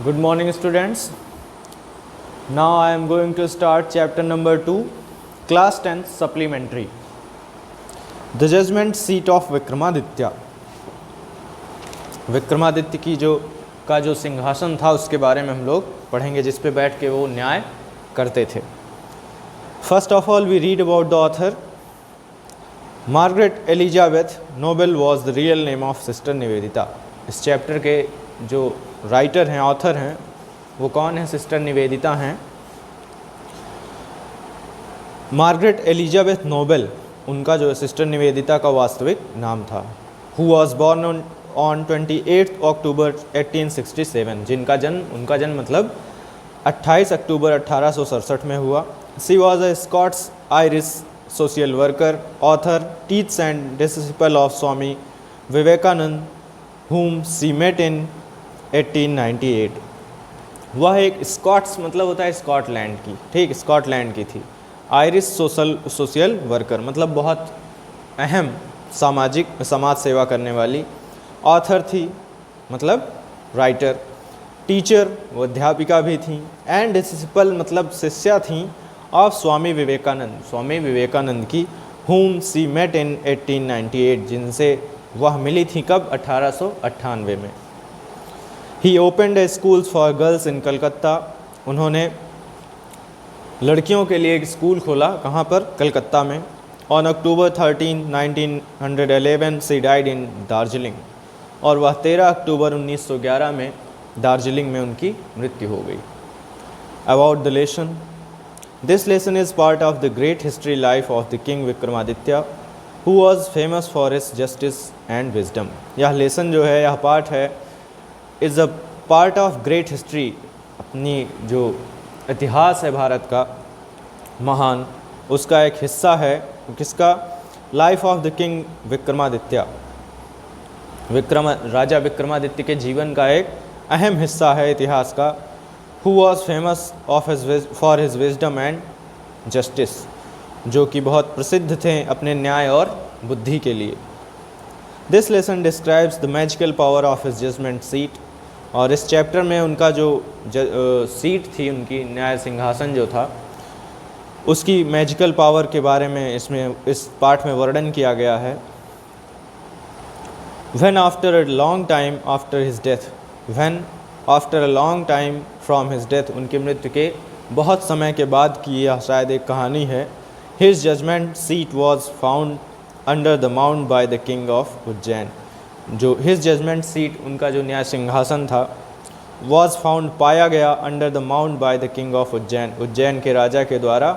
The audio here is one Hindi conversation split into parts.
Good morning, students. Now I am going to start chapter number 2, class 10th supplementary. The judgment seat of Vikramaditya. Vikramaditya की जो सिंहासन था उसके बारे में हम लोग पढ़ेंगे, जिस पे बैठ के वो न्याय करते थे। First of all we read about the author. Margaret Elizabeth Noble was the real name of sister Nivedita. इस चैप्टर के जो राइटर हैं, ऑथर हैं, वो कौन है? सिस्टर निवेदिता हैं। मार्गरेट एलिजाबेथ नोबेल उनका जो सिस्टर निवेदिता का वास्तविक नाम था। हु वॉज बॉर्न ऑन 28 अक्टूबर 1867, उनका जन्म मतलब 28 अक्टूबर 1867 में हुआ। She was a Scots Irish social worker, author, teacher and disciple of Swami Vivekananda, whom she met in 1898। वह एक स्कॉट्स मतलब होता है स्कॉटलैंड की, ठीक, स्कॉटलैंड की थी। आयरिश सोशल वर्कर मतलब बहुत अहम समाज सेवा करने वाली। ऑथर थी मतलब राइटर। टीचर वो अध्यापिका भी थी। एंड डिसिपल मतलब शिष्या थी ऑफ स्वामी विवेकानंद की। whom she met in 1898, जिनसे वह मिली थी कब? 1898 में। He opened a schools for girls in Calcutta. उन्होंने लड़कियों के लिए एक स्कूल खोला, कहाँ पर? कलकत्ता में। On October 13, 1911 she died in Darjeeling, और वह 13 अक्टूबर 1911 में दार्जिलिंग में उनकी मृत्यु हो गई। About the lesson. This lesson is part of the great history life of the king Vikramaditya, who was famous for his justice and wisdom। यह लेसन जो है, यह पार्ट है, is a part of great history, अपनी जो इतिहास है भारत का महान, उसका एक हिस्सा है। किसका? Life of the king Vikramaditya, राजा विक्रमादित्य के जीवन का एक अहम हिस्सा है इतिहास का। who was famous for his wisdom and justice, जो कि बहुत प्रसिद्ध थे अपने न्याय और बुद्धि के लिए। This lesson describes the magical power of his judgement seat, और इस चैप्टर में उनका जो सीट थी, उनकी न्याय सिंहासन जो था, उसकी मैजिकल पावर के बारे में इस पाठ में वर्णन किया गया है। When after a long time after his death, when after a long time from his death, उनकी मृत्यु के बहुत समय के बाद की यह शायद एक कहानी है। His judgment seat was found under the mound by the king of Ujjain. जो his judgment seat, उनका जो न्याय सिंहासन था, was found पाया गया under the mound by the king of Ujjain, Ujjain के राजा के द्वारा।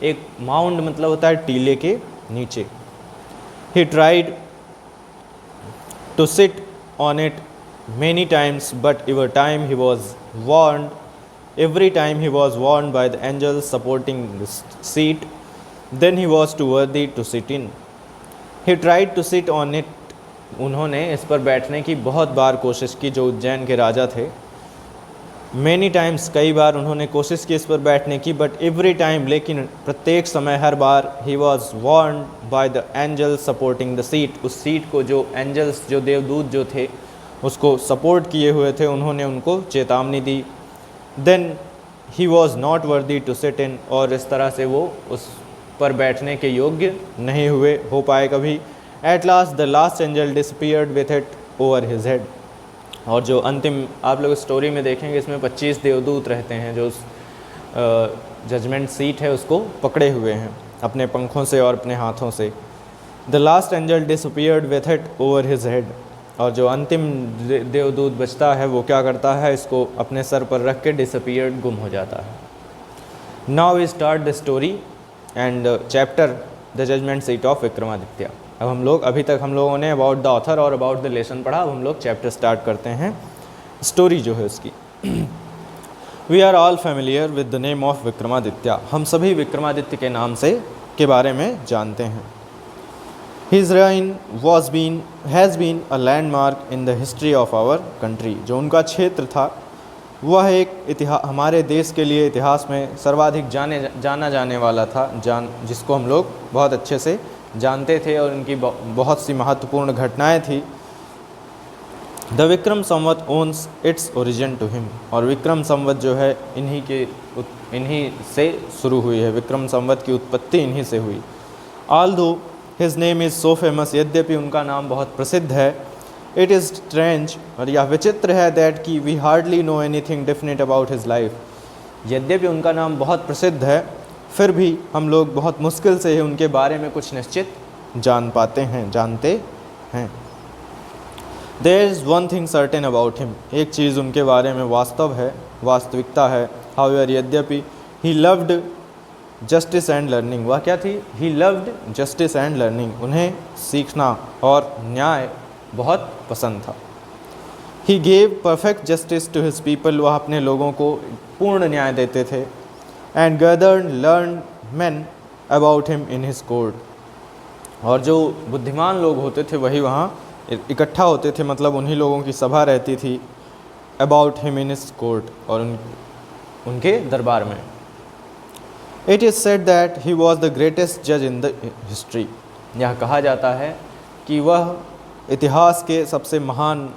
एक माउंड मतलब होता है टीले के नीचे। He tried to sit on it many times, but every time he was warned by the angels supporting the seat, then he was too worthy to sit in। He tried to sit on it। उन्होंने इस पर बैठने की बहुत बार कोशिश की, जो उज्जैन के राजा थे। Many times, कई बार उन्होंने कोशिश की इस पर बैठने की, but every time, लेकिन प्रत्येक समय, हर बार, he was warned by the angels supporting the seat। उस सीट को जो एंजल्स, जो देवदूत जो थे, उसको सपोर्ट किए हुए थे, उन्होंने उनको चेतावनी दी। Then he was not worthy to sit in, और इस तरह से वो उस पर बैठने के योग्य नहीं हो पाए कभी। Eight last the last angel disappeared with it over his head, और जो अंतिम आप लोग स्टोरी में देखेंगे, इसमें 25 देवदूत रहते हैं जो उस जजमेंट सीट है उसको पकड़े हुए हैं अपने पंखों से और अपने हाथों से। The last angel disappeared with it over his head, और जो अंतिम देवदूत बचता है वो क्या करता है? इसको अपने सर पर रख के डिसअपीयर्ड, गुम हो जाता है। Now we start the story and chapter the judgement seat of Vikramaditya. अभी तक हम लोगों ने अबाउट द ऑथर और अबाउट द लेसन पढ़ा। अब हम लोग चैप्टर स्टार्ट करते हैं, स्टोरी जो है उसकी। We are all familiar with the name of Vikramaditya. हम सभी विक्रमादित्य के नाम के बारे में जानते हैं। His reign has been a landmark in the history of our country. जो उनका क्षेत्र था, वह एक हमारे देश के लिए इतिहास में सर्वाधिक जाना जाने वाला था, जिसको हम लोग बहुत अच्छे से जानते थे, और उनकी बहुत सी महत्वपूर्ण घटनाएं थी। The Vikram Samvat owns its origin to him, और विक्रम संवत जो है इन्हीं से शुरू हुई है, विक्रम संवत की उत्पत्ति इन्हीं से हुई। ऑल दो his name is so famous, यद्यपि उनका नाम बहुत प्रसिद्ध है। इट इज़ स्ट्रेंज, और यह विचित्र है, दैट कि we hardly know anything definite about his life, यद्यपि उनका नाम बहुत प्रसिद्ध है फिर भी हम लोग बहुत मुश्किल से ही उनके बारे में कुछ निश्चित जानते हैं। There is one thing certain about him, एक चीज़ उनके बारे में वास्तविकता है। हाउएवर, यद्यपि he loved justice and learning, वह क्या थी? He loved justice and learning, उन्हें सीखना और न्याय बहुत पसंद था। He gave perfect justice to his people, वह अपने लोगों को पूर्ण न्याय देते थे। And gathered learn man about him in his court, और जो बुद्धिमान लोग होते थे वही वहाँ इकट्ठा होते थे, मतलब उन्हीं लोगों की सभा रहती थी। About him in his court, और उनके दरबार में। It is said that he was the greatest जज इन द हिस्ट्री, यह कहा जाता है कि वह इतिहास के सबसे महान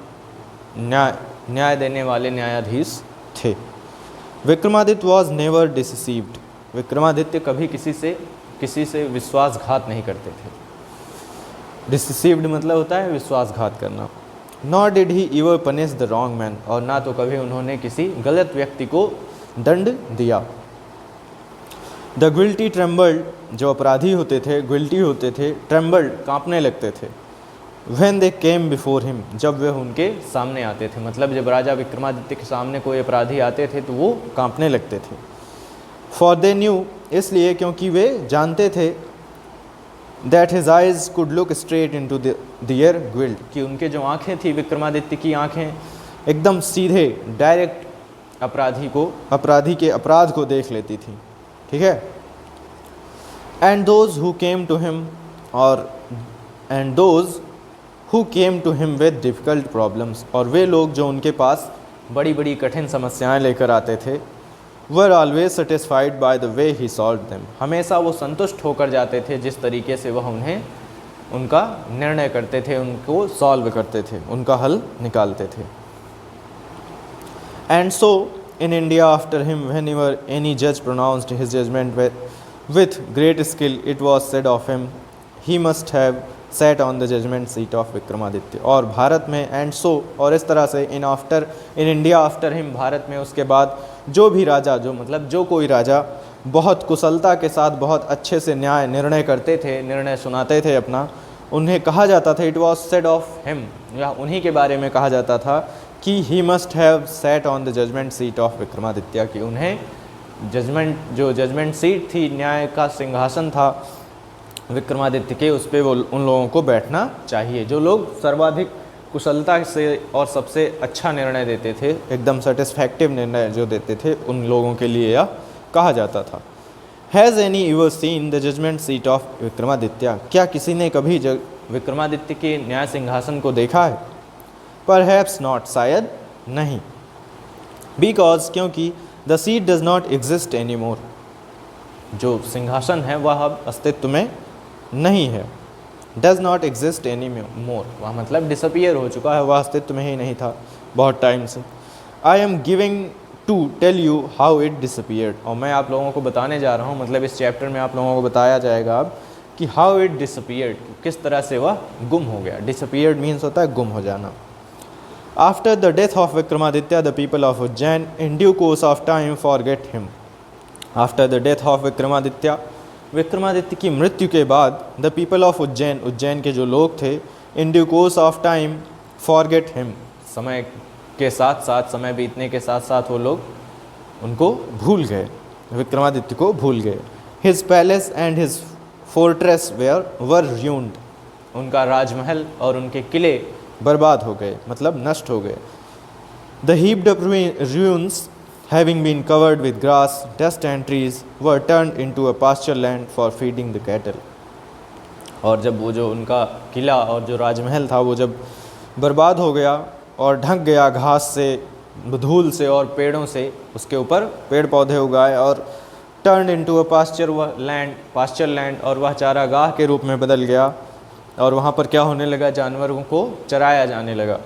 न्याय देने वाले न्यायाधीश थे। Vikramaditya was never deceived, Vikramaditya कभी किसी से विश्वासघात नहीं करते थे। डिसीव्ड मतलब होता है विश्वासघात करना। Not did he ever punish the wrong man, और ना तो कभी उन्होंने किसी गलत व्यक्ति को दंड दिया। द गिल्टी ट्रेम्बल्ड, जो अपराधी होते थे, गिल्टी होते थे, ट्रेम्बल्ड कांपने लगते थे। When they came before him, जब वे उनके सामने आते थे, मतलब जब राजा विक्रमादित्य के सामने कोई अपराधी आते थे तो वो कांपने लगते थे। फॉर दे न्यू, इसलिए क्योंकि वे जानते थे, that his eyes could look straight into their guilt, कि उनके जो आँखें थी, विक्रमादित्य की आँखें एकदम सीधे डायरेक्ट अपराधी के अपराध को देख लेती थी। ठीक है। And those who came to him, और and those who came to him with difficult problems, और वे लोग जो उनके पास बड़ी बड़ी कठिन समस्याएं लेकर आते थे, were always satisfied by the way he solve them, हमेशा वो संतुष्ट होकर जाते थे जिस तरीके से वह उनका निर्णय करते थे, उनको सॉल्व करते थे, उनका हल निकालते थे। And so in India after him, whenever any judge pronounced his judgment with great skill, it was said of him, he must have sat on the judgment seat of Vikramaditya. और भारत में एंड सो, और इस तरह से in India after him, Bharat में उसके बाद जो भी राजा, जो कोई राजा बहुत कुशलता के साथ बहुत अच्छे से निर्णय करते थे, निर्णय सुनाते थे अपना, उन्हें कहा जाता था, it was said of him, या उन्हीं के बारे में कहा जाता था कि he must have sat on the judgement seat of Vikramaditya, कि उन्हें जजमेंट सीट थी, न्याय का सिंहासन था विक्रमादित्य के, उस पर वो उन लोगों को बैठना चाहिए जो लोग सर्वाधिक कुशलता से और सबसे अच्छा निर्णय देते थे, एकदम सेटिस्फैक्टिव निर्णय जो देते थे, उन लोगों के लिए यह कहा जाता था। Has any ever seen the judgement seat of Vikramaditya, क्या किसी ने कभी विक्रमादित्य के न्याय सिंहासन को देखा है? परहैप्स नॉट, शायद नहीं। बिकॉज, क्योंकि the seat does not exist any more, जो सिंहासन है वह अब अस्तित्व में नहीं है। Does not exist any more, वह मतलब डिसअपियर हो चुका है, वह अस्तित्व में ही नहीं था बहुत टाइम से। I am giving to tell you how it disappeared, और मैं आप लोगों को बताने जा रहा हूँ, मतलब इस चैप्टर में आप लोगों को बताया जाएगा अब कि हाउ इट डिसअपियर्ड, किस तरह से वह गुम हो गया। डिसअपियर्ड मीन्स होता है गुम हो जाना। After the death of Vikramaditya, the people of Ujjain in due course of time forget him. After the death of Vikramaditya, Vikramaditya की मृत्यु के बाद the people of Ujjain, Ujjain के जो लोग थे, in due course of time forget him, समय के साथ साथ, समय बीतने के साथ साथ वो लोग उनको भूल गए, विक्रमादित्य को भूल गए। His palace and his fortress were ruined, उनका राजमहल और उनके किले बर्बाद हो गए, मतलब नष्ट हो गए। The heaped up ruins having been covered with grass, dust and trees were turned into a pasture land for feeding the cattle। और जब वो जो उनका किला और जो राजमहल था वो जब बर्बाद हो गया और ढक गया घास से, धूल से और पेड़ों से, उसके ऊपर पेड़ पौधे उगाए, और turn into a pasture land, और वह चारागाह के रूप में बदल गया, और वहाँ पर क्या होने लगा, जानवरों को चराया जाने लगा।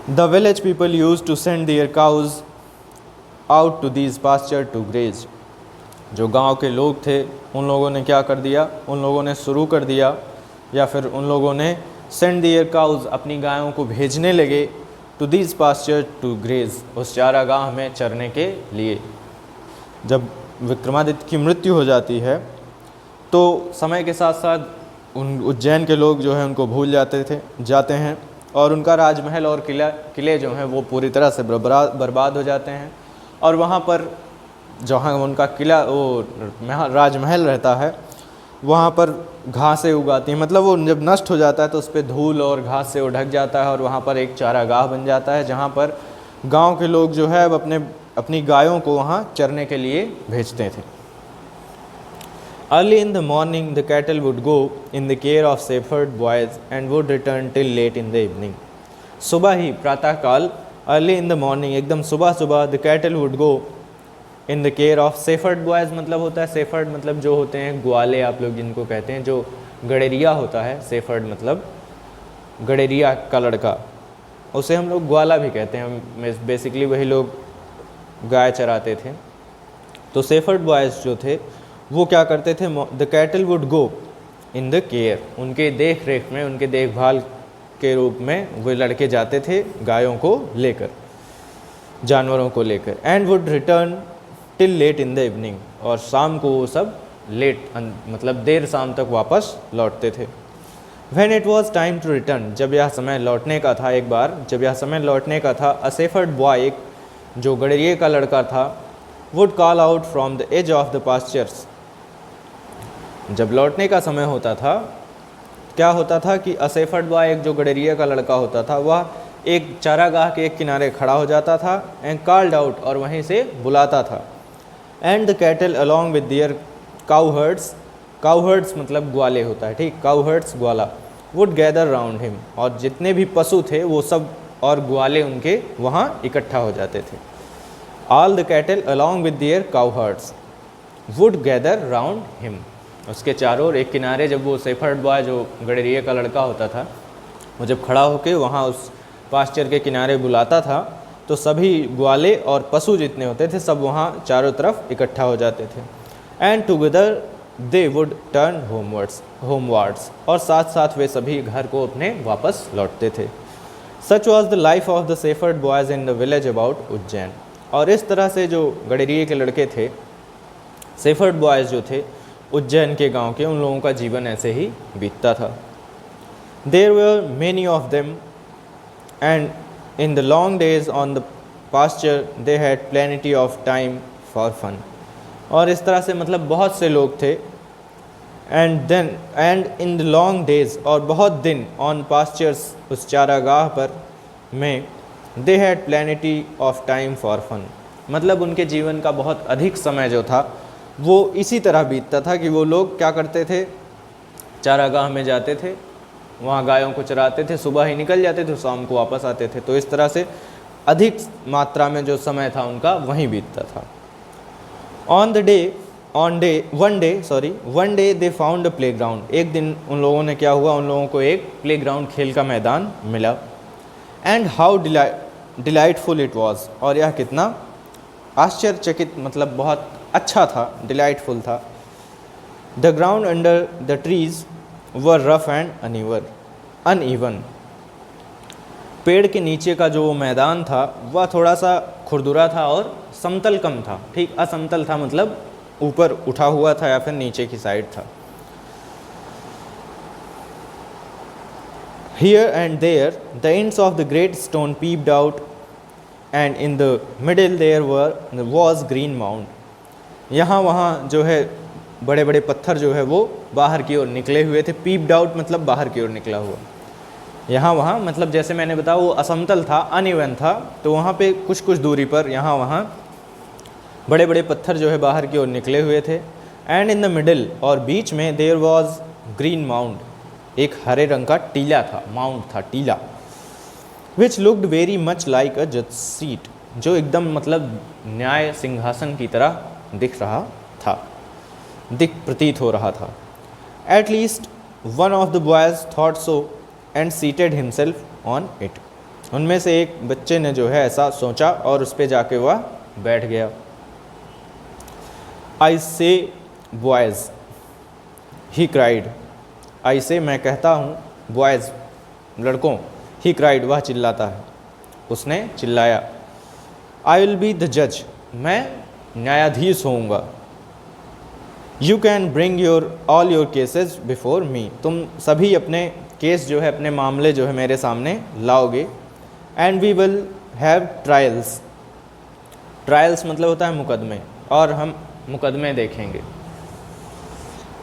The village people used to send their cows out to these pasture to graze. जो गांव के लोग थे उन लोगों ने क्या कर दिया, उन लोगों ने शुरू कर दिया या फिर उन लोगों ने सेंड देयर काउज अपनी गायों को भेजने लगे to this pasture to graze, उस चारागाह में चरने के लिए। जब विक्रमादित्य की मृत्यु हो जाती है तो समय के साथ साथ उन उज्जैन के लोग जो है उनको भूल जाते हैं और उनका राजमहल और किले जो हैं वो पूरी तरह से बर्बाद हो जाते हैं। और वहाँ पर जहाँ उनका किला वो राजमहल रहता है वहाँ पर घासें उगाती हैं, मतलब वो जब नष्ट हो जाता है तो उस पर धूल और घास से वो ढक जाता है और वहाँ पर एक चारागाह बन जाता है जहाँ पर गांव के लोग जो है अब अपनी गायों को वहाँ चरने के लिए भेजते थे। Early in the morning the cattle would go in the care of shepherd boys and would return till late in the evening. सुबह ही प्रातःकाल early in the morning एकदम सुबह the cattle would go in the care of shepherd boys, मतलब होता है shepherd मतलब जो होते हैं ग्वाले आप लोग जिनको कहते हैं, जो गड़ेरिया होता है। shepherd मतलब गड़ेरिया का लड़का, उसे हम लोग ग्वाला भी कहते हैं। बेसिकली वही लोग गाय चराते थे। तो shepherd boys जो थे वो क्या करते थे, the cattle would go in the care, उनके देख रेख में, उनके देखभाल के रूप में वो लड़के जाते थे गायों को लेकर, जानवरों को लेकर। And would return till late in the evening, और शाम को वो सब लेट मतलब देर शाम तक वापस लौटते थे। When it was time to return, जब यह समय लौटने का था, एक बार जब यह समय लौटने का था, अ शेफर्ड बॉय, एक जो गड़ेरिये का लड़का था, would call out from the edge of the pastures, जब लौटने का समय होता था क्या होता था कि अ शेफर्ड बॉय, एक जो गड़ेरिया का लड़का होता था, वह एक चारागाह के एक किनारे खड़ा हो जाता था एंड कॉल्ड आउट, और वहीं से बुलाता था। And the cattle along with their काउहर्ड्स, काउहर्ड्स मतलब ग्वाले होता है, ठीक, काउहर्ड्स ग्वाला, वुड गैदर राउंड हिम, और जितने भी पशु थे वो सब और ग्वाले उनके वहाँ इकट्ठा हो जाते थे। All the cattle along with their काउहर्ड्स would gather round him, उसके चारों ओर एक किनारे जब वो शेफर्ड बॉय जो गड़ेरिये का लड़का होता था वो जब खड़ा होकर वहाँ उस पास्चर के किनारे बुलाता था तो सभी ग्वाले और पशु जितने होते थे सब वहाँ चारों तरफ इकट्ठा हो जाते थे। And together they would turn homewards, और साथ साथ वे सभी घर को अपने वापस लौटते थे। सच was the life of the shepherd boys in the village about Ujjain, और इस तरह से जो गड़ेरिये के लड़के थे, शेफर्ड बॉयज़ जो थे उज्जैन के गांव के, उन लोगों का जीवन ऐसे ही बीतता था। There were many of them and in the long days on the pasture they had plenty of time for fun, और इस तरह से मतलब बहुत से लोग थे। And in the long days, और बहुत दिन, ऑन पास्चर्स उस चारागाह पर में, they had plenty of time for fun, मतलब उनके जीवन का बहुत अधिक समय जो था वो इसी तरह बीतता था कि वो लोग क्या करते थे, चारागाह में जाते थे, वहाँ गायों को चराते थे, सुबह ही निकल जाते थे, शाम को वापस आते थे। तो इस तरह से अधिक मात्रा में जो समय था उनका वहीं बीतता था। One day they found a playground, एक दिन उन लोगों ने क्या हुआ, उन लोगों को एक प्लेग्राउंड, खेल का मैदान मिला। And how delightful it was, और यह कितना आश्चर्यचकित मतलब बहुत अच्छा था, डिलाइटफुल था। The ground under the trees were rough and uneven, पेड़ के नीचे का जो मैदान था वह थोड़ा सा खुरदुरा था और समतल कम था, ठीक, असमतल था मतलब ऊपर उठा हुआ था या फिर नीचे की साइड था। Here and there the ends of the great stone peeped out, and in the middle there was green mound, यहाँ वहाँ जो है बड़े बड़े पत्थर जो है वो बाहर की ओर निकले हुए थे। पीप्ड आउट मतलब बाहर की ओर निकला हुआ, यहाँ वहाँ मतलब जैसे मैंने बताया वो असमतल था, अनइवन था, तो वहाँ पे कुछ कुछ दूरी पर यहाँ वहाँ बड़े बड़े पत्थर जो है बाहर की ओर निकले हुए थे। एंड इन द मिडल, और बीच में, देयर वॉज ग्रीन माउंड, एक हरे रंग का टीला था, माउंट था, टीला। Which looked very much like a जज सीट, जो एकदम मतलब न्याय सिंहासन की तरह दिख रहा था, प्रतीत हो रहा था। At least one of the boys thought so and seated himself on it, उनमें से एक बच्चे ने जो है ऐसा सोचा और उस पे जाके वह बैठ गया। आई से बॉयज़, ही क्राइड। आई से मैं कहता हूँ, बॉयज़ लड़कों, ही क्राइड वह चिल्लाता है, उसने चिल्लाया। आई विल बी द जज, मैं न्यायाधीश होऊंगा। You can bring all your cases before me, तुम सभी अपने केस जो है, अपने मामले जो है मेरे सामने लाओगे। And we will have trials, trials मतलब होता है मुकदमे, और हम मुकदमे देखेंगे।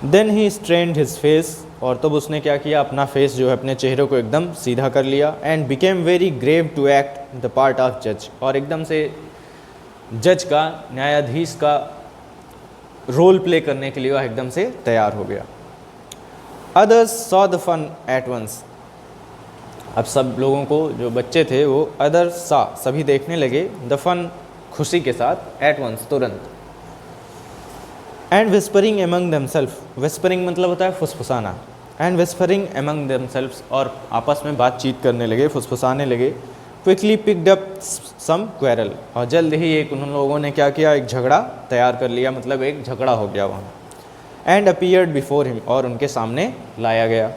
Then he strained his face, और तब उसने क्या किया, अपना फेस जो है, अपने चेहरे को एकदम सीधा कर लिया। And became very grave to act the part of जज, और एकदम से जज का, न्यायाधीश का रोल प्ले करने के लिए वह एकदम से तैयार हो गया। Others saw the fun at once, अब सब लोगों को, जो बच्चे थे वो अदर्स सा, सभी देखने लगे, द फन खुशी के साथ, एट वंस तुरंत। And whispering among themself, whispering मतलब होता है फुसफुसाना। एंड विस्परिंग एमंग देमसेल्व्स, और आपस में बातचीत करने लगे, फुसफुसाने लगे। Quickly picked up some quarrel, और जल्द ही एक उन लोगों ने क्या किया, एक झगड़ा तैयार कर लिया, मतलब एक झगड़ा हो गया वहाँ। एंड अपीयर्ड बिफोर हिम, और उनके सामने लाया गया।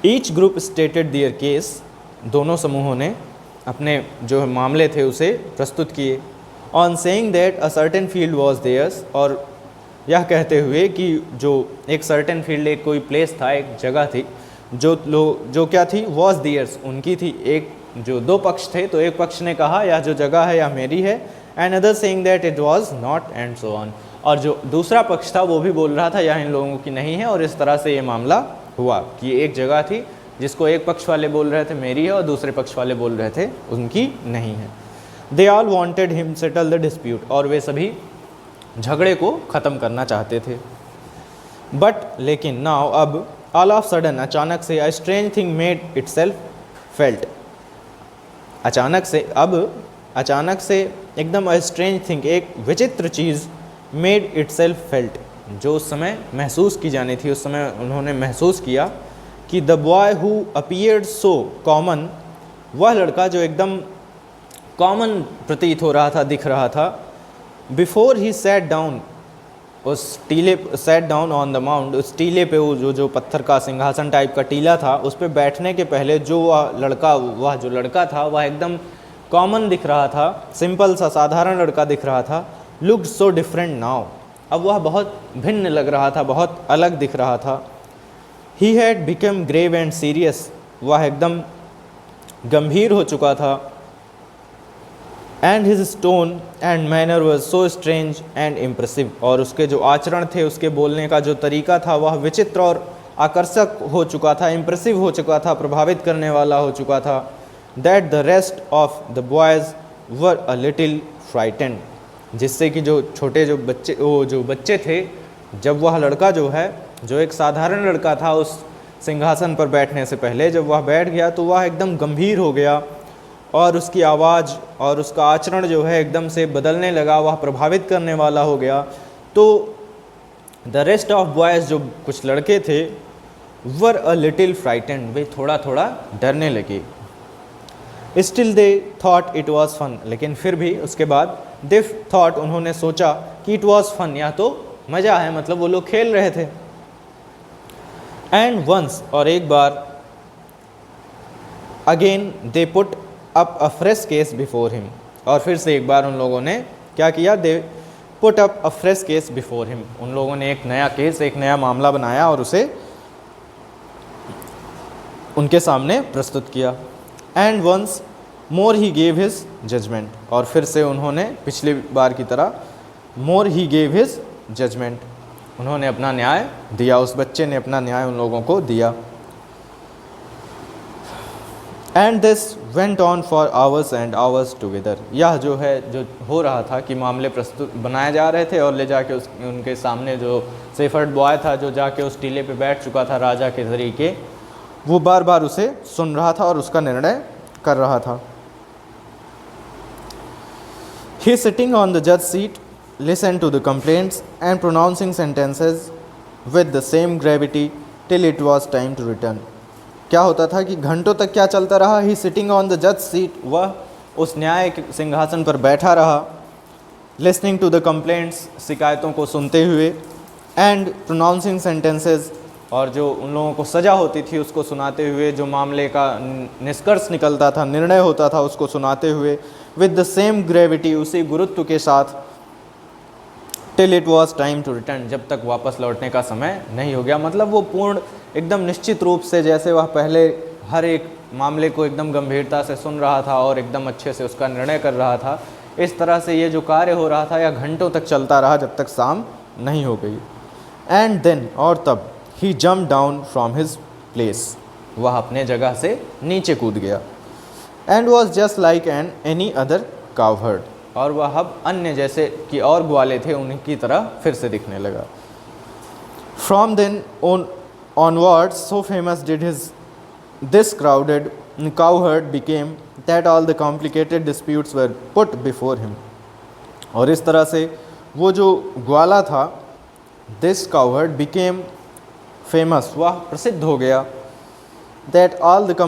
ईच ग्रुप स्टेटेड दियर केस, दोनों समूहों ने अपने जो मामले थे उसे प्रस्तुत किए। On saying that a certain field was theirs, और यह कहते हुए कि जो एक सर्टेन फील्ड, एक कोई प्लेस था, एक जगह थी, जो क्या थी, वॉज देयर्स, उनकी थी। एक जो दो पक्ष थे, तो एक पक्ष ने कहा यह जो जगह है यह मेरी है। And other saying that it was not, and so on, और जो दूसरा पक्ष था वो भी बोल रहा था यह इन लोगों की नहीं है। और इस तरह से ये मामला हुआ कि एक जगह थी जिसको एक पक्ष वाले बोल रहे थे मेरी है, और दूसरे पक्ष वाले बोल रहे थे उनकी नहीं है। They all wanted him settle the dispute, और वे सभी झगड़े को ख़त्म करना चाहते थे। बट लेकिन नाउ, अब ऑल ऑफ सडन, अचानक से, a strange thing made it self felt, अचानक से, अब अचानक से एकदम अ स्ट्रेंज थिंग, एक विचित्र चीज़, मेड इट सेल्फ फेल्ट, जो उस समय महसूस की जानी थी, उस समय उन्होंने महसूस किया कि the boy who appeared so common, वह लड़का जो एकदम कॉमन प्रतीत हो रहा था, दिख रहा था, बिफोर ही सैट डाउन, उस टीले, sat down on the mount, उस टीले पे, वो जो पत्थर का सिंहासन टाइप का टीला था, उस पे बैठने के पहले जो वह जो लड़का था वह एकदम कॉमन दिख रहा था, सिंपल सा साधारण लड़का दिख रहा था। लुक्ड सो डिफरेंट नाउ, अब वह बहुत भिन्न लग रहा था, बहुत अलग दिख रहा था। He had become grave and serious, वह एकदम गंभीर हो चुका था। And his tone and manner was so strange and impressive, और उसके जो आचरण थे, उसके बोलने का जो तरीका था वह विचित्र और आकर्षक हो चुका था, इम्प्रेसिव हो चुका था, प्रभावित करने वाला हो चुका था। That the rest of the boys were a little frightened, जिससे कि जो छोटे जो बच्चे थे, जब वह लड़का जो है, जो एक साधारण लड़का था, उस सिंहासन पर बैठने से पहले जब वह बैठ गया तो वह एकदम गंभीर हो गया, और उसकी आवाज़ और उसका आचरण जो है एकदम से बदलने लगा, वह प्रभावित करने वाला हो गया। तो द रेस्ट ऑफ बॉयज़, जो कुछ लड़के थे, वर अ लिटिल फ्राइटेंड, वे थोड़ा थोड़ा डरने लगे। Still they thought it was fun, लेकिन फिर भी उसके बाद दे थॉट, उन्होंने सोचा कि इट वॉज फन, या तो मज़ा है, मतलब वो लोग खेल रहे थे। एंड वंस, और एक बार, again they put up a fresh case before him, और फिर से एक बार उन लोगों ने क्या किया, दे put up a fresh case before him, उन लोगों ने एक नया केस, एक नया मामला बनाया और उसे उनके सामने प्रस्तुत किया। And once more he gave his judgement, और फिर से उन्होंने पिछली बार की तरह more he gave his judgement, उन्होंने अपना न्याय दिया, उस बच्चे ने अपना न्याय उन लोगों को दिया। And this went on for hours and hours together, यह जो है, जो हो रहा था कि मामले प्रस्तुत बनाए जा रहे थे, और ले जाके उनके सामने जो सेफर्ड बॉय था, जो जाके उस टीले पे बैठ चुका था राजा के तरीके, वो बार बार उसे सुन रहा था और उसका निर्णय कर रहा था। ही सिटिंग ऑन द जज seat listened to the complaints and pronouncing sentences with the same gravity till it was time to return. क्या होता था कि घंटों तक क्या चलता रहा, ही सिटिंग ऑन द जज सीट, वह उस न्याय के सिंहासन पर बैठा रहा, लिसनिंग टू द कंप्लेंट्स, शिकायतों को सुनते हुए, एंड प्रोनाउंसिंग सेंटेंसेस, और जो उन लोगों को सज़ा होती थी उसको सुनाते हुए, जो मामले का निष्कर्ष निकलता था, निर्णय होता था, उसको सुनाते हुए, विद द सेम ग्रेविटी, उसी गुरुत्व के साथ, till it was time to return, जब तक वापस लौटने का समय नहीं हो गया। मतलब वो पूर्ण एकदम निश्चित रूप से, जैसे वह पहले हर एक मामले को एकदम गंभीरता से सुन रहा था और एकदम अच्छे से उसका निर्णय कर रहा था, इस तरह से ये जो कार्य हो रहा था यह घंटों तक चलता रहा जब तक शाम नहीं हो गई। एंड देन, और तब, he jump down from his place, वह अपने जगह से नीचे कूद गया। And was just like an any other cowherd, और वह अब अन्य जैसे कि और ग्वाले थे उनकी तरह फिर से दिखने लगा। From then onwards, so famous did this crowded cowherd became that all the complicated disputes were put before him। और इस तरह से वो जो ग्वाला था, this cowherd became famous, वह प्रसिद्ध हो गया, that all the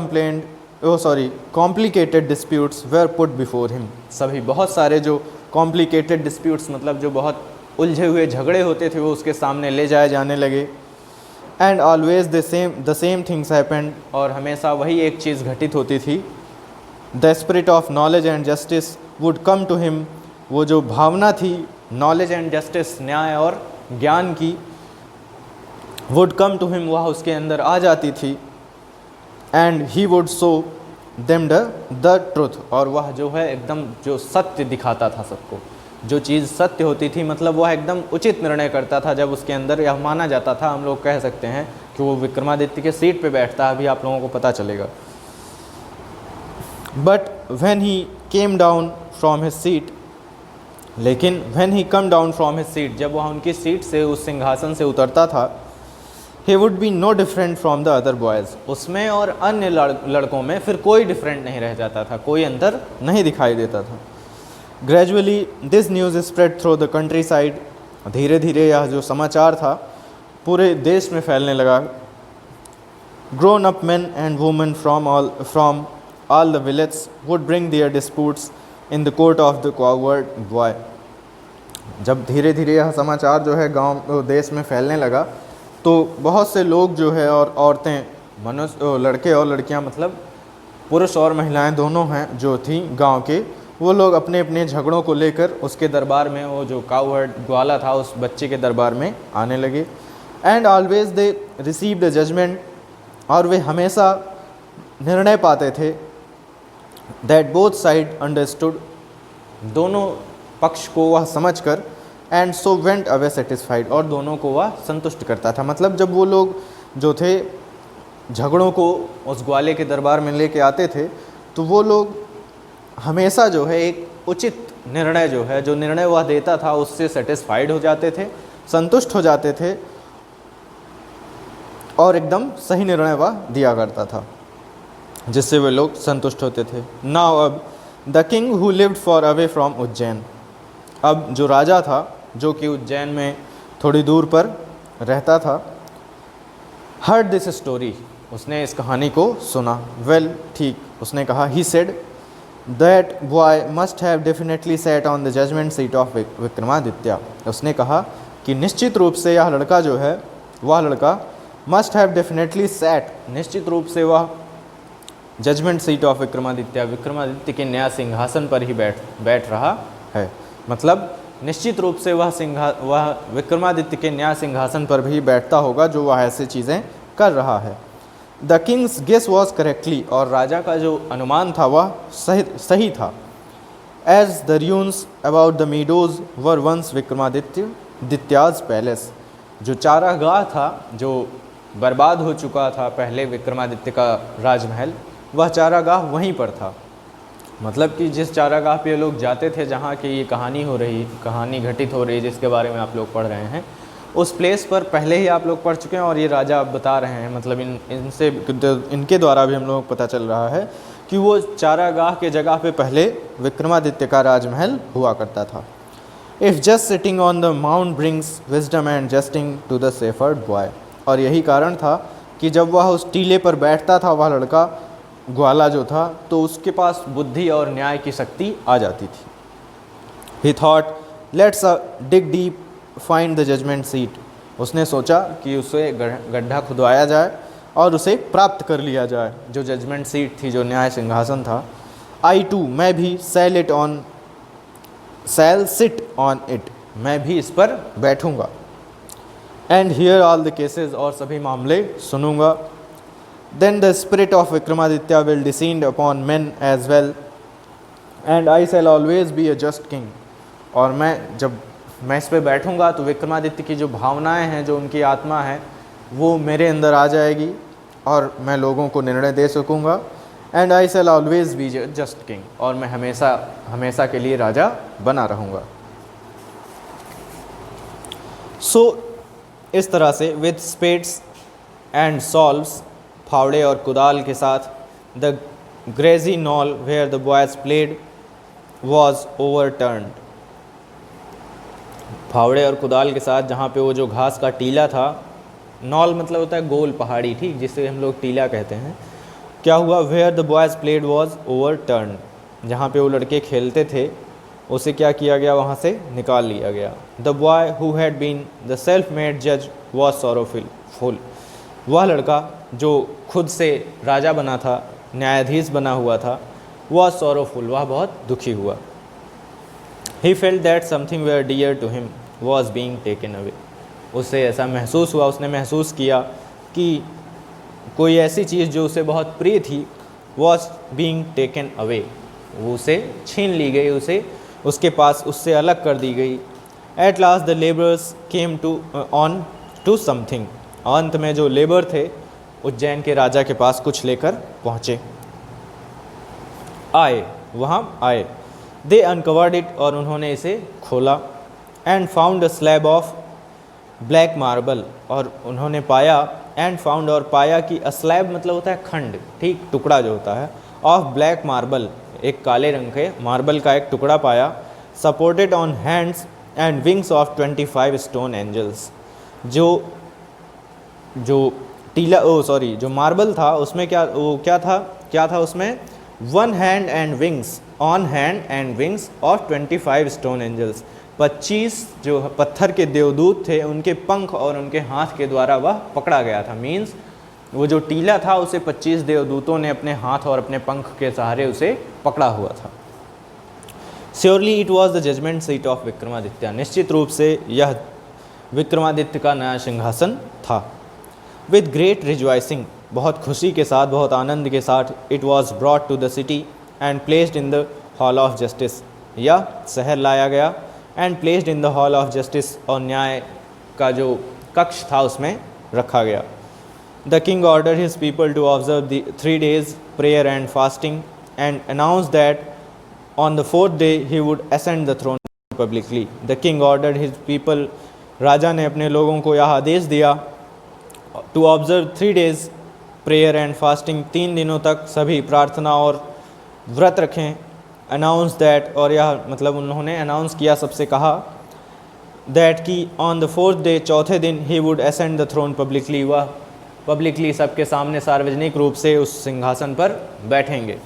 complicated disputes were put before him, सभी बहुत सारे जो complicated disputes मतलब जो बहुत उलझे हुए झगड़े होते थे वो उसके सामने ले जाए जाने लगे। And always the same things happened, और हमेशा वही एक चीज़ घटित होती थी। The spirit of knowledge and justice would come to him, वो जो भावना थी नॉलेज एंड जस्टिस, न्याय और ज्ञान की, वुड कम टू हिम, वह उसके अंदर आ जाती थी। And he would show them the truth, और वह जो है एकदम जो सत्य दिखाता था सबको, जो चीज़ सत्य होती थी, मतलब वह एकदम उचित निर्णय करता था जब उसके अंदर यह माना जाता था। हम लोग कह सकते हैं कि वो विक्रमादित्य के सीट पे बैठता है, अभी आप लोगों को पता चलेगा। But when he came down from his seat, लेकिन when he come down from his seat, जब वह उनकी सीट से, उस सिंहासन से उतरता था, he would be no different from the other boys, उसमें और अन्य लड़कों में फिर कोई डिफरेंट नहीं रह जाता था, कोई अंतर नहीं दिखाई देता था। Gradually this news spread through the country side, धीरे धीरे यह जो समाचार था पूरे देश में फैलने लगा। Grown up man and women from all the village would bring their disputes in the court of the coward boy. जब धीरे धीरे यह समाचार जो है गांव देश में फैलने लगा तो बहुत से लोग जो है और औरतें, मनुष्य, लड़के और लड़कियां, मतलब पुरुष और महिलाएं दोनों हैं जो थी गांव के, वो लोग अपने अपने झगड़ों को लेकर उसके दरबार में, वो जो काउहर्ड ग्वाला था उस बच्चे के दरबार में आने लगे। And always they received the judgement, और वे हमेशा निर्णय पाते थे। दैट बोथ साइड अंडरस्टूड, दोनों पक्ष को वह समझकर, and so went away satisfied, और दोनों को वह संतुष्ट करता था। मतलब जब वो लोग जो थे झगड़ों को उस ग्वाले के दरबार में लेके आते थे तो वो लोग हमेशा जो है एक उचित निर्णय जो है, जो निर्णय वह देता था उससे सेटिस्फाइड हो जाते थे, संतुष्ट हो जाते थे, और एकदम सही निर्णय वह दिया करता था जिससे वे लोग संतुष्ट होते थे। नाउ अब the king who lived for away from Ujjain, अब जो राजा था जो कि उज्जैन में थोड़ी दूर पर रहता था, हर्ड दिस स्टोरी, उसने इस कहानी को सुना। वेल, ठीक, उसने कहा, he said that boy must have definitely sat on the judgement seat of Vikramaditya. उसने कहा कि निश्चित रूप से यह लड़का जो है, वह लड़का मस्ट हैव डेफिनेटली सैट, निश्चित रूप से वह judgement seat of Vikramaditya, Vikramaditya के न्याय सिंहासन पर ही बैठ रहा है। मतलब निश्चित रूप से वह विक्रमादित्य के न्याय सिंहासन पर भी बैठता होगा जो वह ऐसी चीज़ें कर रहा है। The king's guess was correctly, और राजा का जो अनुमान था वह सही था। As the runs about the meadows where once Vikramaditya's palace, जो चारागाह था जो बर्बाद हो चुका था पहले विक्रमादित्य का राजमहल, वह चारागाह वहीं पर था। मतलब कि जिस चारागाह पे लोग जाते थे जहाँ की ये कहानी घटित हो रही जिसके बारे में आप लोग पढ़ रहे हैं, उस प्लेस पर पहले ही आप लोग पढ़ चुके हैं और ये राजा बता रहे हैं। मतलब इनके द्वारा भी हम लोगों को पता चल रहा है कि वो चारागाह के जगह पे पहले विक्रमादित्य का राजमहल हुआ करता था। If just sitting on the mount brings wisdom and justice to the shepherd boy, और यही कारण था कि जब वह उस टीले पर बैठता था, वह लड़का ग्वाला जो था, तो उसके पास बुद्धि और न्याय की शक्ति आ जाती थी। He thought let's dig deep find the judgement seat. उसने सोचा कि उसे गड्ढा खुदवाया जाए और उसे प्राप्त कर लिया जाए, जो जजमेंट सीट थी, जो न्याय सिंहासन था। आई टू, मैं भी शैल सिट ऑन इट, मैं भी इस पर बैठूंगा। And hear all the cases, और सभी मामले सुनूंगा। Then the spirit of Vikramaditya will descend upon man as well, and I shall always be a just king. और जब मैं इस पर बैठूंगा तो विक्रमादित्य की जो भावनाएं हैं, जो उनकी आत्मा है, वो मेरे अंदर आ जाएगी और मैं लोगों को निर्णय दे सकूंगा। And I shall always be just king, और मैं हमेशा हमेशा के लिए राजा बना रहूँगा। सो इस तरह से विद स्पेड्स एंड सॉल्व्स, फावड़े और कुदाल के साथ, the grassy knoll where the boys played was overturned. फावड़े और कुदाल के साथ जहाँ पे वो जो घास का टीला था, नॉल मतलब होता है गोल पहाड़ी, ठीक, जिसे हम लोग टीला कहते हैं। क्या हुआ? Where the boys played was overturned, जहाँ पे वो लड़के खेलते थे उसे क्या किया गया? वहाँ से निकाल लिया गया। The boy who had been the self made जज वॉज सॉरोफुल, वह लड़का जो खुद से राजा बना था, न्यायाधीश बना हुआ था, वॉज सॉरोफुल, वह बहुत दुखी हुआ। He felt that something where dear to him was being taken away, उसे ऐसा महसूस हुआ, उसने महसूस किया कि कोई ऐसी चीज़ जो उसे बहुत प्रिय थी, वॉज बीइंग टेकन अवे, वो उसे छीन ली गई, उसे उसके पास उससे अलग कर दी गई। At last the labours came on to something, अंत में जो लेबर थे उज्जैन के राजा के पास कुछ लेकर पहुँचे, वहाँ आए। दे अनकवर्ड इट, और उन्होंने इसे खोला। And found a slab of black marble, और उन्होंने पाया, एंड फाउंड और पाया कि अ स्लैब मतलब होता है खंड, ठीक, टुकड़ा जो होता है, ऑफ ब्लैक मार्बल, एक काले रंग के मार्बल का एक टुकड़ा पाया। Supported on hands and wings of 25 stone angels, जो जो मार्बल था उसमें क्या था उसमें? One hand and wings, on hand and wings of 25 stone angels, 25 जो पत्थर के देवदूत थे, उनके पंख और उनके हाथ के द्वारा वह पकड़ा गया था। मीन्स वो जो टीला था उसे 25 देवदूतों ने अपने हाथ और अपने पंख के सहारे उसे पकड़ा हुआ था। Surely it was the judgement seat of Vikramaditya, निश्चित रूप से यह विक्रमादित्य का नया सिंहासन था। विद ग्रेट रिजॉइसिंग, बहुत खुशी के साथ, बहुत आनंद के साथ, it was brought to the city and placed in the hall of justice, यह शहर लाया गया, and placed in the hall of justice, और न्याय का जो कक्ष था उसमें रखा गया। The king order his people to observe the 3 days prayer and fasting, and announce that on the 4th day he would ascend the throne publicly. The king order his people, राजा ने अपने लोगों को यह आदेश दिया, to observe 3 days prayer and fasting, 3 दिनों तक सभी प्रार्थना और व्रत रखें। अनाउंस दैट, और यह मतलब उन्होंने अनाउंस किया, सबसे कहा, दैट कि ऑन द 4th day, चौथे दिन, he would ascend the throne publicly, वह पब्लिकली सबके सामने सार्वजनिक रूप से उस सिंहासन पर बैठेंगे।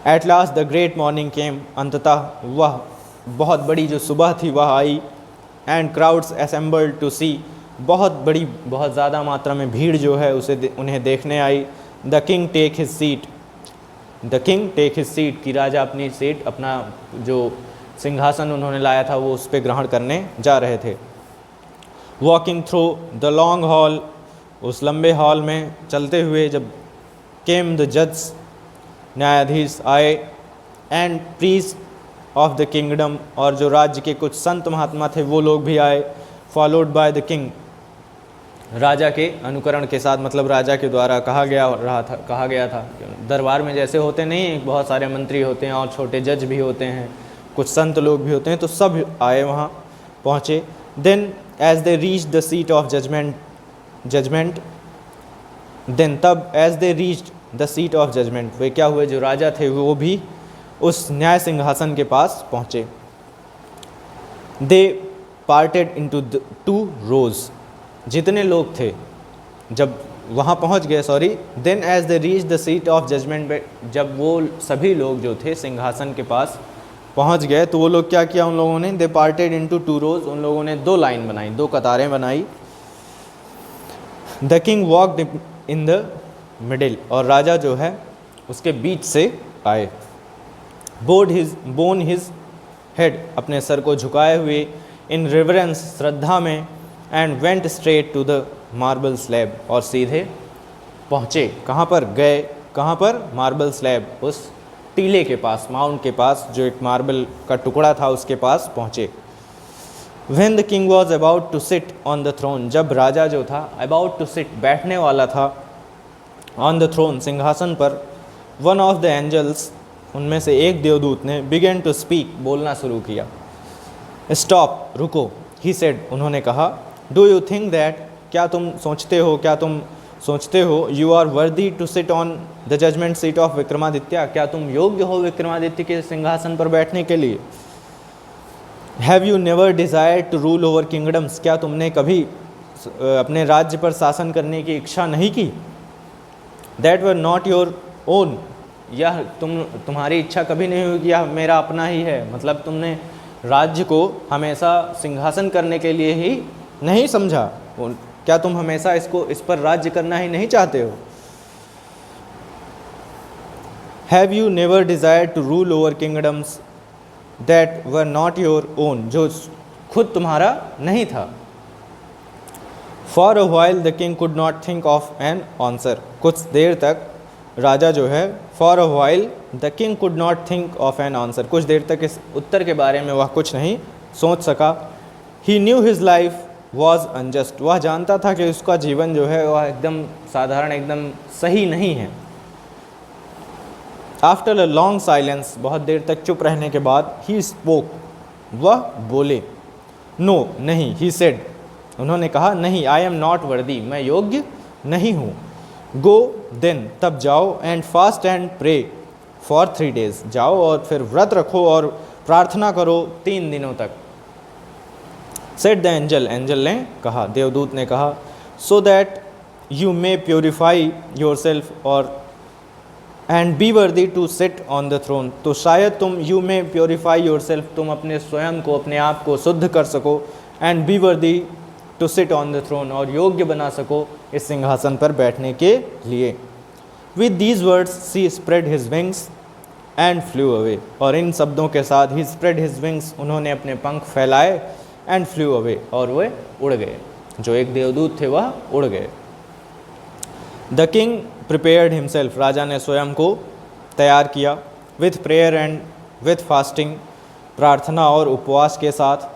At last the great morning came, अंततः वह बहुत बड़ी जो सुबह थी वह आई। And crowds assembled to see, बहुत ज़्यादा मात्रा में भीड़ जो है उन्हें देखने आई। The king take his seat, कि राजा अपनी सीट, अपना जो सिंहासन उन्होंने लाया था वो उस पर ग्रहण करने जा रहे थे। Walking through the long haul, उस लंबे हॉल में चलते हुए जब केम द जज, न्यायाधीश आए, and priest of the kingdom, और जो राज्य के कुछ संत महात्मा थे वो लोग भी आए। फॉलोड बाय द किंग, राजा के अनुकरण के साथ, मतलब राजा के द्वारा कहा गया था। दरबार में जैसे होते नहीं, बहुत सारे मंत्री होते हैं और छोटे जज भी होते हैं, कुछ संत लोग भी होते हैं, तो सब आए, वहाँ पहुँचे। Then as they reach the seat of judgment, then तब as they reached the seat of judgment, वे क्या हुए, जो राजा थे वो भी उस न्याय सिंहासन के पास पहुँचे। दे पार्टेड इनटू 2 rows, जितने लोग थे, जब वहाँ पहुँच गए, sorry. Then as they reach the seat of judgement, जब वो सभी लोग जो थे सिंहासन के पास पहुँच गए तो वो लोग क्या किया उन लोगों ने, they parted into two rows, उन लोगों ने दो लाइन बनाई, दो कतारें बनाई। The king walked in the middle, और राजा जो है उसके बीच से आए। बोन हिज हेड, अपने सर को झुकाए हुए, इन रिवरेंस, श्रद्धा में, and went straight to the marble slab, और सीधे पहुँचे कहाँ पर, गए कहाँ पर, मार्बल स्लैब, उस टीले के पास, माउंट के पास, जो एक मार्बल का टुकड़ा था उसके पास पहुँचे। When the king was about to sit on the throne, जब राजा जो था about to sit, बैठने वाला था, on the throne, सिंहासन पर, one of the angels, उनमें से एक देवदूत ने, began to speak, बोलना शुरू किया। Stop, रुको, he said, उन्होंने कहा, do you think that, क्या तुम सोचते हो, you are worthy to sit on the judgment seat of Vikramaditya, क्या तुम योग्य हो विक्रमादित्य के सिंहासन पर बैठने के लिए। Have you never desired to rule over kingdoms, क्या तुमने कभी अपने राज्य पर शासन करने की इच्छा नहीं की। That were not your own, यह तुम्हारी इच्छा कभी नहीं हुई कि यह मेरा अपना ही है, मतलब तुमने राज्य को हमेशा सिंहासन करने के लिए ही नहीं समझा, क्या तुम हमेशा इस पर राज्य करना ही नहीं चाहते हो। Have you never desired to rule over kingdoms that were not your own, जो खुद तुम्हारा नहीं था। For a while the king could not think of an answer, कुछ देर तक राजा जो है, for a while the king could not think of an answer, कुछ देर तक इस उत्तर के बारे में वह कुछ नहीं सोच सका। He knew his life was unjust, वह जानता था कि उसका जीवन जो है वह एकदम साधारण, एकदम सही नहीं है। After a long silence, बहुत देर तक चुप रहने के बाद, he spoke, वह बोले। No, नहीं, he said, उन्होंने कहा, नहीं, I am not worthy, मैं योग्य नहीं हूँ। Go then, तब जाओ, and fast and pray for 3 days, जाओ और फिर व्रत रखो और प्रार्थना करो 3 दिनों तक। Said the angel, एंजल ने कहा, देवदूत ने कहा, so that you may purify yourself और and be worthy to sit on the throne, तो शायद तुम you may purify yourself, तुम अपने स्वयं को, अपने आप को शुद्ध कर सको, and be worthy to sit on the throne, और योग्य बना सको इस सिंहासन पर बैठने के लिए। With these words she spread his wings and flew away, और इन शब्दों के साथ he spread his wings, उन्होंने अपने पंख फैलाए, and flew away, और वे उड़ गए, जो एक देवदूत थे वह उड़ गए। The king prepared himself, राजा ने स्वयं को तैयार किया, with prayer and with fasting, प्रार्थना और उपवास के साथ,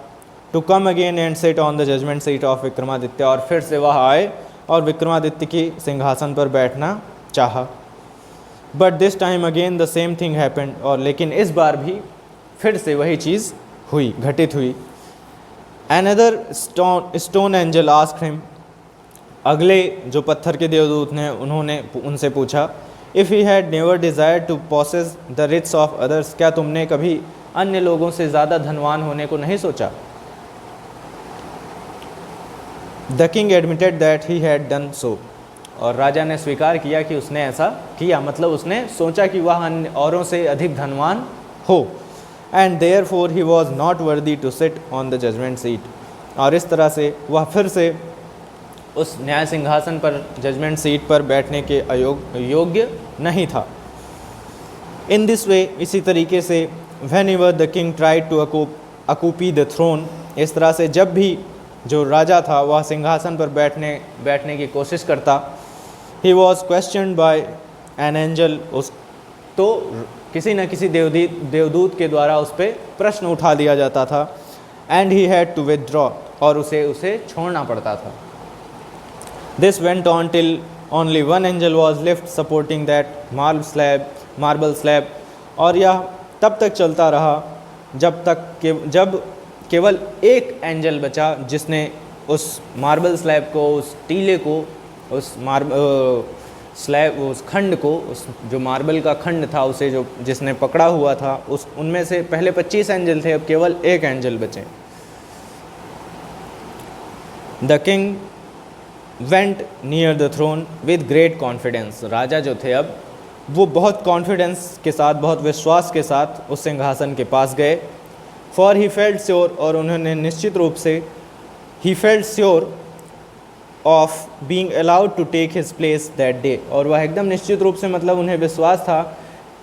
to come again and sit on the judgment seat of Vikramaditya, और फिर से वह आए और विक्रमादित्य की सिंहासन पर बैठना चाहा। But this time again the same thing happened, और लेकिन इस बार भी फिर से वही चीज़ हुई, घटित हुई। Another stone angel asked him, अगले जो पत्थर के देवदूत ने उन्होंने उनसे पूछा, if he had never desire to possess the rich of others, क्या तुमने कभी अन्य लोगों से ज़्यादा धनवान होने को नहीं सोचा। The king admitted that he had done so, और राजा ने स्वीकार किया कि उसने ऐसा किया, मतलब उसने सोचा कि वह अन्य औरों से अधिक धनवान हो। And therefore he was not worthy to sit on the judgement seat, और इस तरह से वह फिर से उस न्याय सिंहासन पर, जजमेंट सीट पर बैठने के योग्य नहीं था। इन दिस वे, इसी तरीके से, whenever the king tried to occupy the throne, इस तरह से जब भी जो राजा था वह सिंहासन पर बैठने की कोशिश करता, he was questioned by an angel, उस तो किसी न किसी देवदूत के द्वारा उस पर प्रश्न उठा दिया जाता था। And he had to withdraw, और उसे छोड़ना पड़ता था। This went on till only one angel was left supporting that marble slab, और यह तब तक चलता रहा जब केवल एक एंजल बचा, जिसने उस मार्बल स्लैब को, उस टीले को, उस उस खंड को, उस जो मार्बल का खंड था उसे जिसने पकड़ा हुआ था, उनमें से पहले 25 एंजल थे, अब केवल एक एंजल बचे। The king went near the throne with great confidence. राजा जो थे अब वो बहुत कॉन्फिडेंस के साथ, बहुत विश्वास के साथ उस सिंहासन के पास गए। फॉर ही फेल्ट श्योर, और उन्होंने निश्चित रूप से, he felt sure of being allowed to take his place that day, और वह एकदम निश्चित रूप से, मतलब उन्हें विश्वास था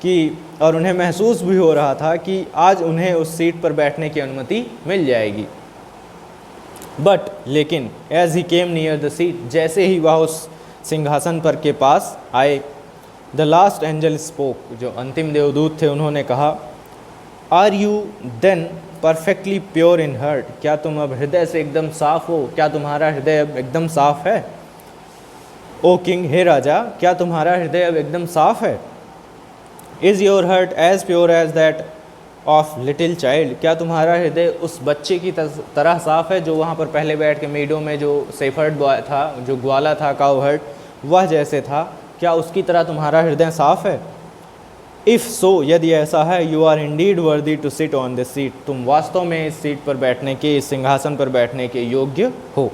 कि, और उन्हें महसूस भी हो रहा था कि आज उन्हें उस सीट पर बैठने की अनुमति मिल जाएगी। बट लेकिन as he came near the seat, जैसे ही वह उस सिंहासन पर के पास आए, द लास्ट एंजल स्पोक, जो अंतिम देवदूत थे उन्होंने कहा, are you then perfectly pure in heart, क्या तुम अब हृदय से एकदम साफ हो, क्या तुम्हारा हृदय अब एकदम साफ है। ओ किंग, हे राजा, क्या तुम्हारा हृदय अब एकदम साफ है। Is your heart as pure as that of little child, क्या तुम्हारा हृदय उस बच्चे की तरह साफ है जो वहाँ पर पहले बैठ के मीडो में जो सेफर्ड बॉय था, जो ग्वाला था, काउहर्ट, वह जैसे था, क्या उसकी तरह तुम्हारा हृदय साफ है। इफ़ सो, यदि ऐसा है, you are indeed worthy to sit on this seat, तुम वास्तव में इस सीट पर बैठने के, इस सिंहासन पर बैठने के योग्य हो।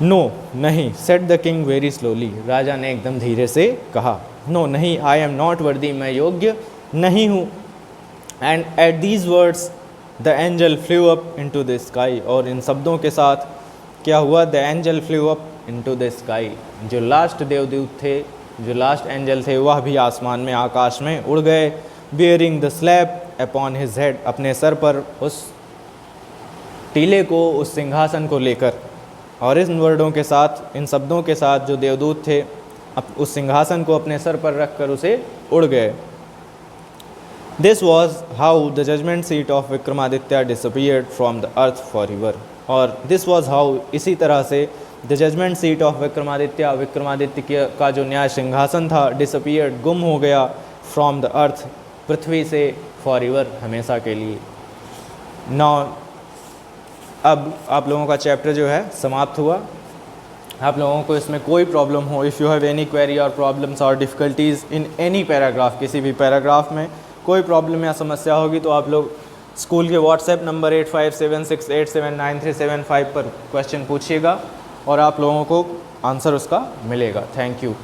नो, नहीं, set the king very slowly, राजा ने एकदम धीरे से कहा। नो, नहीं, आई एम नॉट वर्दी, मैं योग्य नहीं हूँ। And at these words the angel flu up into the sky, और इन शब्दों के साथ क्या हुआ, the angel flu up into the sky, जो लास्ट देवदूत थे, जो लास्ट एंजल थे, वह भी आसमान में, आकाश में उड़ गए। Bearing the slab upon his head, अपने सर पर उस टीले को, उस सिंहासन को लेकर। और इन वर्डों के साथ, इन शब्दों के साथ जो देवदूत थे उस सिंहासन को अपने सर पर रख कर उसे उड़ गए। This was how the judgement seat of Vikramaditya disappeared from the earth for ever, और दिस वॉज हाउ, इसी तरह से, the judgement seat of Vikramaditya, Vikramaditya का जो न्याय सिंहासन था, डिसअपीयर्ड, गुम हो गया, फ्रॉम द अर्थ, पृथ्वी से, फॉर एवर, हमेशा के लिए। नाउ अब आप लोगों का चैप्टर जो है समाप्त हुआ। आप लोगों को इसमें कोई प्रॉब्लम हो, if you have any query और प्रॉब्लम्स और डिफ़िकल्टीज़ इन एनी पैराग्राफ, किसी भी पैराग्राफ में कोई प्रॉब्लम या समस्या होगी, तो आप लोग स्कूल के व्हाट्सएप नंबर 8576879375 पर क्वेश्चन पूछिएगा और आप लोगों को आंसर उसका मिलेगा। Thank you.